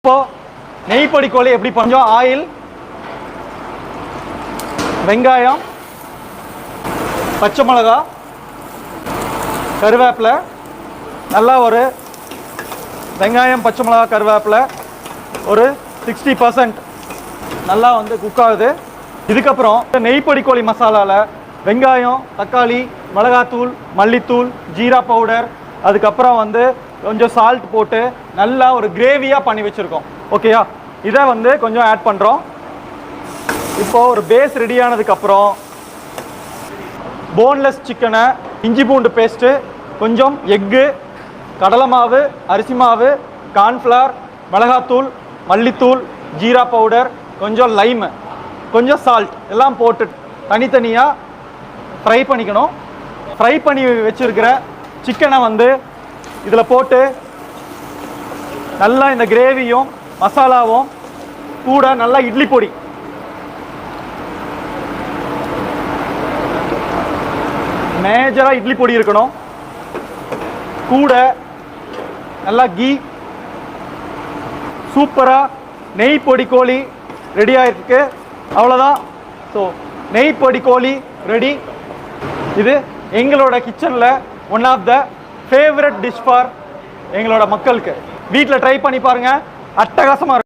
இப்போ நெய் பொடி கோழி எப்படி கொஞ்சம் ஆயில், வெங்காயம், பச்சை மிளகா, கருவேப்பிலை, நல்லா ஒரு வெங்காயம், பச்சை மிளகா, கருவேப்பிலை ஒரு 60% நல்லா வந்து குக் ஆகுது. இதுக்கப்புறம் நெய் பொடி கோழி மசாலாவில் வெங்காயம், தக்காளி, மிளகாத்தூள், மல்லித்தூள், ஜீரா பவுடர், அதுக்கப்புறம் வந்து கொஞ்சம் சால்ட் போட்டு நல்லா ஒரு கிரேவியாக பண்ணி வச்சுருக்கோம். ஓகேயா, இதை வந்து கொஞ்சம் ஆட் பண்ணுறோம். இப்போது ஒரு பேஸ் ரெடி ஆனதுக்கப்புறம் போன்லெஸ் சிக்கனை, இஞ்சி பூண்டு பேஸ்ட்டு, கொஞ்சம் எக்கு, கடலை மாவு, அரிசி மாவு, கார்ன்ஃப்ளவர், மிளகாத்தூள், மல்லித்தூள், ஜீரா பவுடர், கொஞ்சம் லைமு, கொஞ்சம் சால்ட் எல்லாம் போட்டு தனித்தனியாக ஃப்ரை பண்ணிக்கணும். ஃப்ரை பண்ணி வச்சுருக்கிற சிக்கனை வந்து இதில் போட்டு நல்லா இந்த கிரேவியும் மசாலாவும் கூட நல்லா இட்லி பொடி, மேஜராக இட்லி பொடி இருக்கணும், கூட நல்லா கீ, சூப்பராக நெய் பொடி கோழி ரெடி ஆகிருக்கு. அவ்வளோதான். ஸோ நெய் பொடி கோழி ரெடி. இது எங்களோட கிச்சனில் one of the favourite dish for எங்களோட மக்களுக்கு. வீட்டில் ட்ரை பண்ணி பாருங்கள், அட்டகாசமாக இருக்கும்.